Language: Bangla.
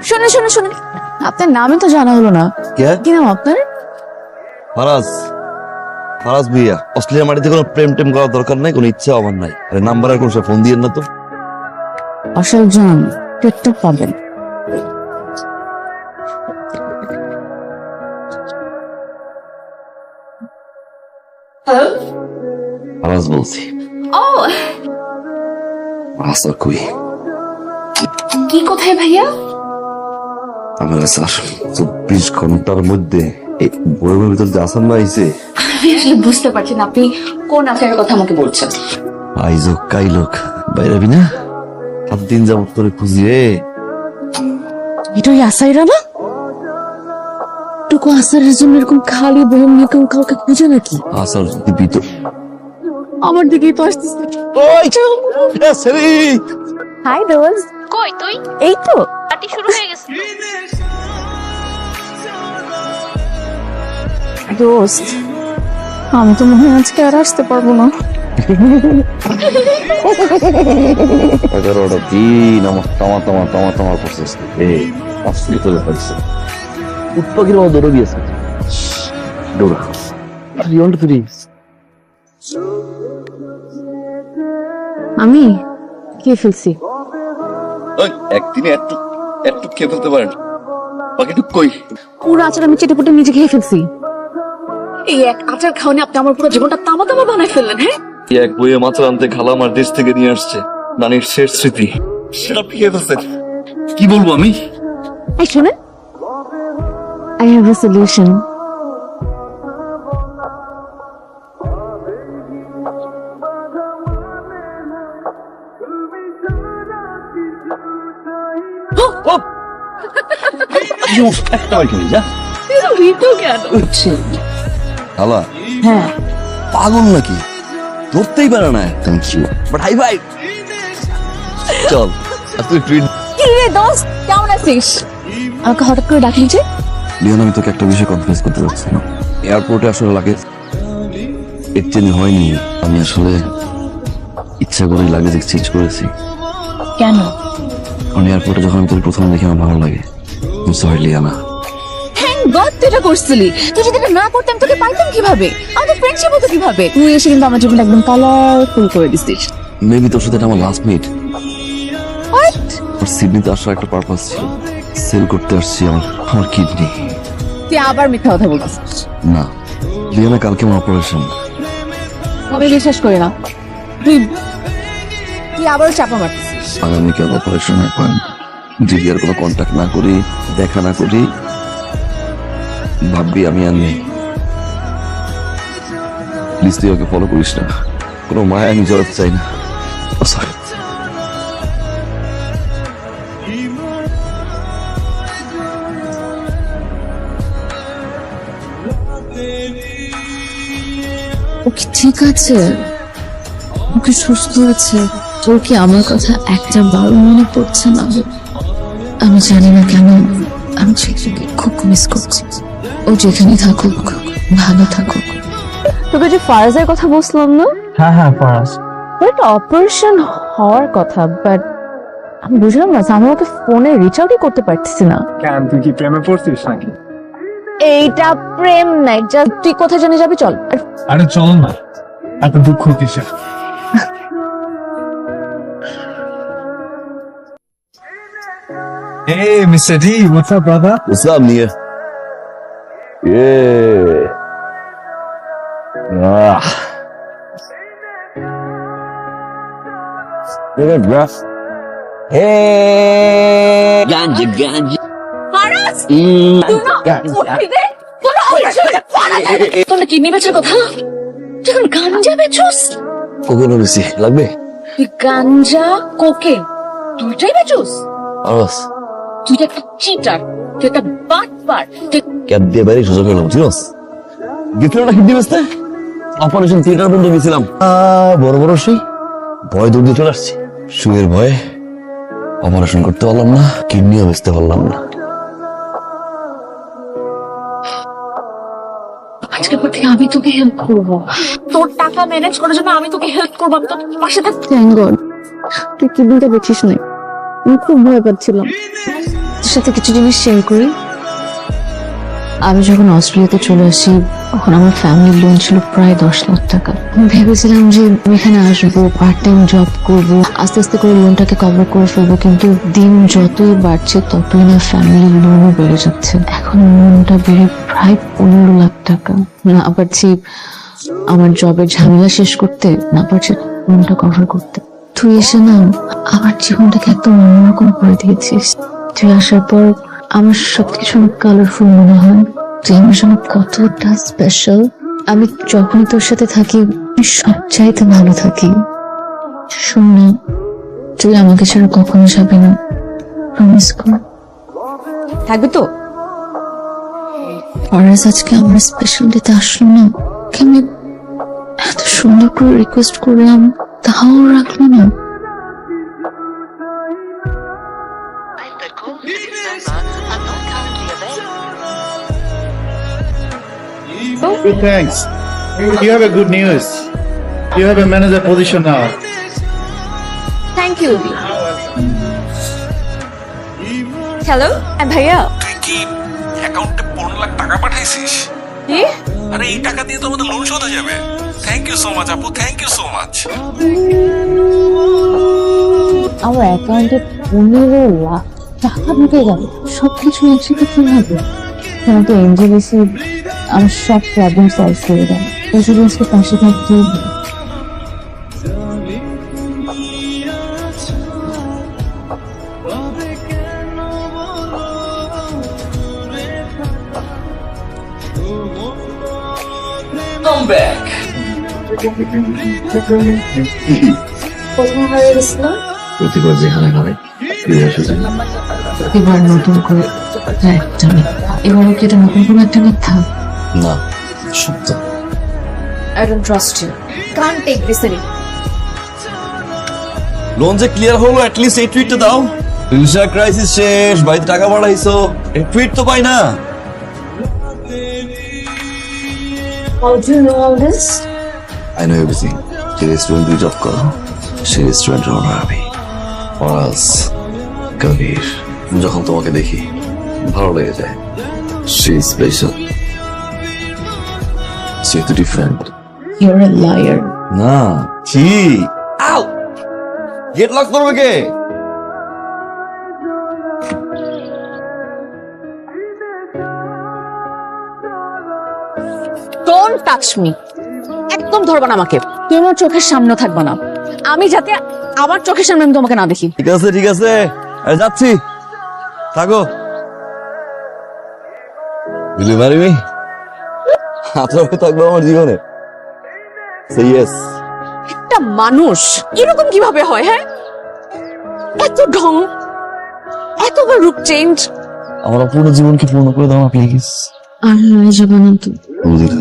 শোনেন শোনেন শোনেন, আপনার নামই তো জানা হলো না। কি নাম আপনার? ফারাজ। ফারাজ ভাইয়া, অস্ট্রেলিয়ার মাটিতে কোনো প্রেম টেম করার দরকার নাই, কোনো ইচ্ছা আমার নাই। আরে নাম্বার আর কোন ফোন দিয়েন না তো। আসল জান টেকটা পাবেন। ফারাজ বলছি। ও আসা কই? কি কোথায় ভাইয়া? আমার স্যার 24 ঘন্টার মধ্যে এই বইয়ের ভিতর যে আসান না আইছে, আমি আসলে বুঝতে পারছি না আপনি কোন আফেয়ারের কথা আমাকে বলছেন। আইজোক কাইলোক বাইরাবি না? 7 দিন যাবত তোরে খুঁজি রে। এটা ওই আসাইরা না? টুকু আসারের জন্য এরকম খালি বহন নিয়ে কেউ কাউকে খুঁজে নাকি? আসার দিবি তো। আমার দিকেই তো আসতেছে। ওই সেরি হাই দোস্ত। কই তুই? এই তো পার্টি শুরু হয়ে গেছে। দোস্ত, আমি তো মনে হয় আজকে আর আসতে পারবো না। 11টা দিন আমার তামা তামা তামা তামা করছিস। এই আসলে তো হয়েছে উৎপাগির মতো দৌড়ে গিয়েছে। দৌড়া 3 আমি কে ফেলছি? একদিনে একটু একটু খেয়ে ফেলতে পারেন, বাকিটুক কই? পুরো আচার আমি চেটে পুটে নিজে খেয়ে ফেলছি। এই এক আচার খাওয়ানি আপনি আমার পুরো জীবনটা তামা তামা বানাই ফেললেন। হ্যাঁ, এক বইয়ে মাছ আনতে খালা আমার দেশ থেকে নিয়ে আসছে, নানির শেষ স্মৃতি, সেটা আপনি খেয়ে ফেলছেন। কি বলবো আমি? এই শোনেন, I have a solution. খালা হ্যাঁ, পাগল নাকি? ধরতেই পারে না। Thank you but high five. চল তুই ট্রিট। কি রে দোস্ত, কেমন আছিস? আমাকে হঠাৎ করে ডাকলি যে? লিওন, আমি তোকে একটা বিষয় কনফিউজ করতে পারছি না। এয়ারপোর্টে আসলে লাগেজ এক্সচেঞ্জ হয়নি। আমি আসলে ইচ্ছা করেই লাগেজ এক্সচেঞ্জ করেছি। কেন? কারণ এয়ারপোর্টে যখন আমি তোর প্রথম দেখি আমার ভালো লাগে। Sorry Liana. থ্যাংক গড তুই এটা করছিলি। তুই যদি এটা না করতাম তোকে পাইতাম কিভাবে? আমাদের ফ্রেন্ডশিপ হতো কিভাবে? তুই এসে কিন্তু আমার জীবনটা একদম কালারফুল করে দিছিস। মেবি তোর সাথে এটা আমার লাস্ট মিট। হোয়াট? আর সিডনিতে আসার একটা পারপাস ছিল, সেল করতে আসছি আমার কিডনি। তুই আবার মিথ্যা কথা বলছিস। না লিয়ানা, কালকে আমার অপারেশন। আমি বিশ্বাস করি না। তুই তুই আবারও চাপা মারছিস। আগামীকাল অপারেশন এখন যদি আর কোনো কন্ট্যাক্ট না করি, দেখা না করি, ভাববি আমি আর নেই। প্লিজ তুই ওকে ফলো করিস না, কোনো মায়া আমি জড়াতে চাই না। সরি। ও কি ঠিক আছে? ও কি সুস্থ আছে? তোর কি আমার কথা একটা বার মনে পড়ছে না? আমি জানি না কেন আমি ছেলেকে খুব মিস করছি। ও যেখানে থাকুক ভালো থাকুক। তোকে যে ফারাজের কথা বলছিলাম না? হ্যাঁ হ্যাঁ ফারাজ। ওর একটা অপারেশন হওয়ার কথা, বাট আমি বুঝলাম না, আমি ওকে ফোনে রিচ আউটই করতে পারতেছি না। কেন, তুই কি প্রেমে পড়ছিস নাকি? এইটা প্রেম নাই, জাস্ট তুই কোথায় জানি যাবি চল। আর আরে চল না, এত দুঃখ কিসে? Hey, Mr. D, what's up, brother? What's up, Nia? Yeah. Look at bro. Hey. Ganja, ganja. Faraz Mm. তুই না উঠবি রে? তোর অপারেশন ফারাজ তোর না কিডনি বেচার কথা, তুই এখন গাঞ্জা বেচোস? কোকেন বেশি লাগবে? তুই গাঞ্জা কোকেন দুইটাই বেচোস? আরস তুই একটা চিটার, তুই একটা বাটপার, তুই ক্যাব দিয়ে বাইরে সোজা করলাম, চিনস? গেছিল না কিডনি বেচতে? অপারেশন থিয়েটার পর্যন্ত গেছিলাম। বড় বড় শুই, ভয় দৌড় দিয়ে চলে আসছি। শুয়ের ভয়ে অপারেশন করতে পারলাম না, কিডনিও বেচতে পারলাম না। আজকের পর থেকে আমি তোকে হেল্প করবো, তোর টাকা ম্যানেজ করার জন্য আমি তোকে হেল্প করবো, আমি তোর পাশে থাকবো। থ্যাংক গড তুই কিডনিটা বেছিস নাই, আমি খুব ভয় পাচ্ছিলাম। আপনার সাথে কিছু জিনিস শেয়ার করি। আমি যখন অস্ট্রেলিয়াতে চলে আসি তখন আমার ফ্যামিলির লোন ছিল প্রায় 10 লাখ টাকা। আমি ভেবেছিলাম যে আমি এখানে আসবো, পার্ট টাইম জব করব, আস্তে আস্তে করে লোনটাকে কভার করে ফেলবো, কিন্তু দিন যতই বাড়ছে ততই না ফ্যামিলির লোনও বেড়ে যাচ্ছে। এখন লোনটা বেড়ে প্রায় 15 লাখ টাকা। না পারছি আমার জবের ঝামেলা শেষ করতে, না পারছি লোনটা কভার করতে। তুই এসে না আমার জীবনটাকে একদম অন্যরকম করে দিয়েছিস। তুই আসার পর আমার সবকিছু কালারফুল মনে হয়। তুই আমার জন্য কতটা স্পেশাল। আমি যখনই তোর সাথে থাকি আমি সবচাইতে ভালো থাকি। শোন না, তুই আমাকে ছাড়া কখনো যাবি না, প্রমিস কর। থাকবে তো? ফরাজ আজকে আমার স্পেশাল ডেতে আসলো না, ওকে আমি এত সুন্দর করে রিকোয়েস্ট করলাম তাও রাখলো না। Good, thanks. You have a good news. You have a manager position now. Thank you. Hello ভাইয়া। তুই কি অ্যাকাউন্টে 15 লাখ টাকা পাঠাইছিস? কি? আরে এই টাকা দিয়ে তো আমাদের লোন শোধ হয়ে যাবে। থ্যাংক ইউ সো মাচ আপু, থ্যাংক ইউ সো মাচ। আমার অ্যাকাউন্টে 15 লাখ টাকা ঢুকে গেল, সবকিছু একসাথে কি হবে? কিন্তু এনজিবিসি আমার সব প্রবলেম সলভ করে দেয়। এনজিবিসিকে পাশে থাকতে প্রতিবার যেখানে খাবে ফিরে আসে যায়। এবার নতুন করে একটা মিথ্যা। এবারও কি এটা নতুন করে একটা মিথ্যা? না, সত্য। I don't trust you. Can't take this anymore. Loan যে ক্লিয়ার হলো, অ্যাটলিস্ট এই টুইটটা দাও। ভিসা ক্রাইসিস শেষ, বাড়িতে টাকা পাঠাইছো, এই টুইট তো পাই না। How do you know all this? I know everything. যে রেস্টুরেন্ট তুই জব করো, সেই রেস্টুরেন্টের ওনার আমি। ফরাজ, কবির, যখন তোমাকে দেখি ভালো লেগে যায়। সে স্পেশাল, সে তো ডিফারেন্ট। You're a liar. না, কি? আউ! গেট লক করবে কে? Don't touch me. একদম ধরবা না আমাকে। তুমি আমার চোখের সামনে থাকবা না। আমি যাতে আমার চোখের সামনে আমি তোমাকে না দেখি। ঠিক আছে, ঠিক আছে, আরে যাচ্ছি, থাকো। Will you marry me? আঠারো থাকবো আমার জীবনে। Say yes. একটা মানুষ এরকম কিভাবে হয়? হ্যাঁ, এত ঢং, এতবার রূপ চেঞ্জ। আমার অপূর্ণ জীবনকে পূর্ণ করে দাও প্লিজ। আর হারিয়ে যাবে না তো। কোনোদিন